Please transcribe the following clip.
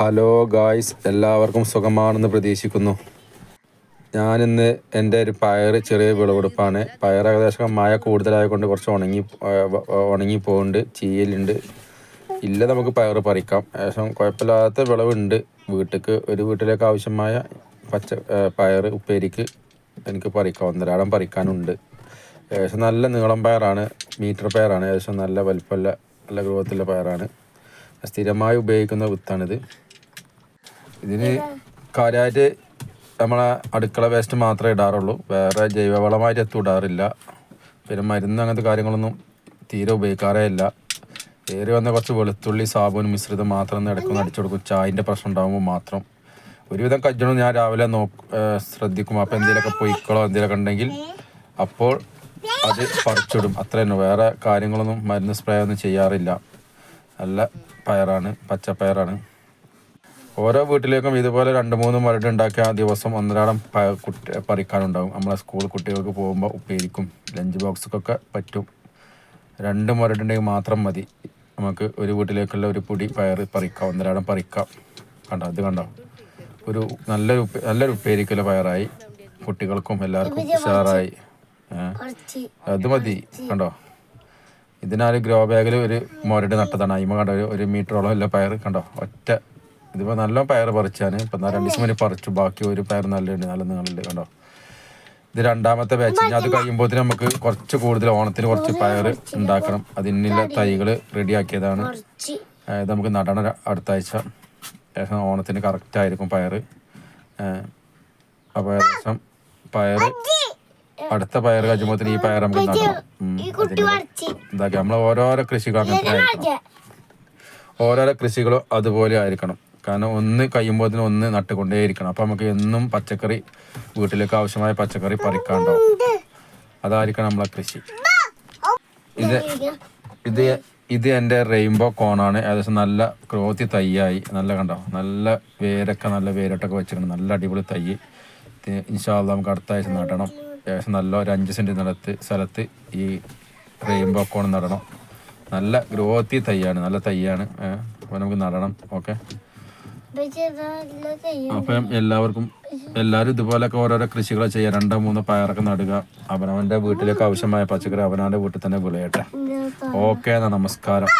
Hello guys, എല്ലാവർക്കും സുഖമാണെന്ന് പ്രതീക്ഷിക്കുന്നു. ഞാനിന്ന് എൻ്റെ ഒരു ചെറിയ വിളവെടുപ്പാണ്. ഏകദേശം മഴ കൂടുതലായതുകൊണ്ട് കുറച്ച് ഉണങ്ങി പോകുന്നുണ്ട്, ചീയലുണ്ട്. ഇല്ല, നമുക്ക് പറിക്കാം. ഏകദേശം കുഴപ്പമില്ലാത്ത വിളവുണ്ട്. വീട്ടിലേക്ക് ആവശ്യമായ ഉപ്പേരിക്ക് എനിക്ക് പറിക്കാം. ഒന്നരാടം പറിക്കാനുണ്ട്. ഏകദേശം നല്ല നീളം പയറാണ്, മീറ്റർ പയറാണ്. ഏകദേശം നല്ല വലിപ്പമുള്ള നല്ല ഗ്രോത്തുള്ള പയറാണ്. സ്ഥിരമായി ഉപയോഗിക്കുന്ന വിത്താണിത്. ഇതിന് കാര്യമായിട്ട് നമ്മളെ അടുക്കള വേസ്റ്റ് മാത്രമേ ഇടാറുള്ളൂ. വേറെ ജൈവവളമായിട്ട് ഇടാറില്ല. പിന്നെ മരുന്ന് അങ്ങനത്തെ കാര്യങ്ങളൊന്നും തീരെ ഉപയോഗിക്കാറേ ഇല്ല. വന്ന കുറച്ച് വെളുത്തുള്ളി സാബൂൻ മിശ്രിതം മാത്രം ഇടയ്ക്കൊന്ന് അടിച്ചു കൊടുക്കും, ചായൻ്റെ പ്രശ്നം ഉണ്ടാകുമ്പോൾ മാത്രം. ഒരുവിധം കജ്ജണം ഞാൻ രാവിലെ ശ്രദ്ധിക്കും. അപ്പോൾ എന്തെങ്കിലുമൊക്കെ പൊയ്ക്കളോ എന്തെങ്കിലുമൊക്കെ ഉണ്ടെങ്കിൽ അപ്പോൾ അത് പറിച്ചിടും. അത്ര തന്നെ. വേറെ കാര്യങ്ങളൊന്നും മരുന്ന് സ്പ്രേ ഒന്നും ചെയ്യാറില്ല. നല്ല പയറാണ്, പച്ചപ്പയറാണ്. ഓരോ വീട്ടിലേക്കും ഇതുപോലെ 2-3 മരട് ഉണ്ടാക്കിയ ദിവസം ഒന്നരാടം പറിക്കാനുണ്ടാകും. നമ്മളെ സ്കൂൾ കുട്ടികൾക്ക് പോകുമ്പോൾ ഉപ്പേരിക്കും ലഞ്ച് ബോക്സൊക്കെ പറ്റും. 2 മരടുണ്ടെങ്കിൽ മാത്രം മതി. നമുക്ക് ഒരു വീട്ടിലേക്കുള്ള ഒരു പൊടി പയർ പറിക്കാം, ഒന്നരാടം പറിക്കാം. ഇത് കണ്ടോ, നല്ലൊരു ഉപ്പേരിക്കുള്ള പയറായി. കുട്ടികൾക്കും എല്ലാവർക്കും ഉഷാറായി. അത് മതി. കണ്ടോ, ഇതിനാല് ഗ്രോ ബാഗിൽ ഒരു മൊരട് നട്ടതാണ്. അയിമ കണ്ടോ, 1 മീറ്ററോളം ഉള്ള പയർ കണ്ടോ. ഇതിപ്പോൾ നല്ല പയർ പറിച്ചാണ്. ഇപ്പം 2 ദിവസം മുന്നേ പറിച്ചു. ബാക്കി ഒരു പയർ നല്ല നീളുണ്ട് കണ്ടോ. ഇത് 2ാമത്തെ ബാച്ച്. അത് കഴിയുമ്പോൾ നമുക്ക് കുറച്ച് കൂടുതൽ ഓണത്തിന് കുറച്ച് പയർ ഉണ്ടാക്കണം. അതിനുള്ള തൈകൾ റെഡിയാക്കിയതാണ്. ഇത് നമുക്ക് നടണം അടുത്ത ആഴ്ച. ഏകദേശം ഓണത്തിന് കറക്റ്റായിരിക്കും പയർ. അപ്പോൾ ഏകദേശം അടുത്ത പയർ കഴിയുമ്പോൾ ഈ പയർ നമുക്ക് നടണം. നമ്മൾ ഓരോരോ കൃഷികൾ അങ്ങനത്തെ ആയിരിക്കണം. ഓരോരോ കൃഷികളും അതുപോലെ ആയിരിക്കണം. കാരണം ഒന്ന് കഴിയുമ്പോൾ ഒന്ന് നട്ടുകൊണ്ടേയിരിക്കണം. അപ്പോൾ നമുക്ക് എന്നും വീട്ടിലേക്ക് ആവശ്യമായ പച്ചക്കറി പറിക്കാണ്ടാവും. അതായിരിക്കണം നമ്മളെ കൃഷി. ഇത് എൻ്റെ റെയിൻബോ കോണാണ്. ഏകദേശം നല്ല ഗ്രോത്തി തൈയായി. നല്ല കണ്ടോ, നല്ല വേരട്ടൊക്കെ വെച്ചിട്ടുണ്ട്. നല്ല അടിപൊളി തൈ. ഇൻഷാ അല്ലാഹ് നമുക്ക് അടുത്ത ആഴ്ച നടണം. ഏകദേശം നല്ല ഒരു 5 സെൻറ്റ് സ്ഥലത്ത് ഈ റെയിൻബോ കോൺ നടണം. നല്ല ഗ്രോത്തി തൈയാണ്, നല്ല തൈയാണ്. അപ്പോൾ നമുക്ക് നടണം. ഓക്കെ. അപ്പം എല്ലാവരും ഇതുപോലൊക്കെ ഓരോരോ കൃഷികൾ ചെയ്യുക. 2-3 പയറൊക്കെ നടുക. അവനവൻ്റെ വീട്ടിലേക്ക് ആവശ്യമായ പച്ചക്കറി അവനവൻ്റെ വീട്ടിൽ തന്നെ വിളയട്ടെ. ഓക്കെ, നമസ്കാരം.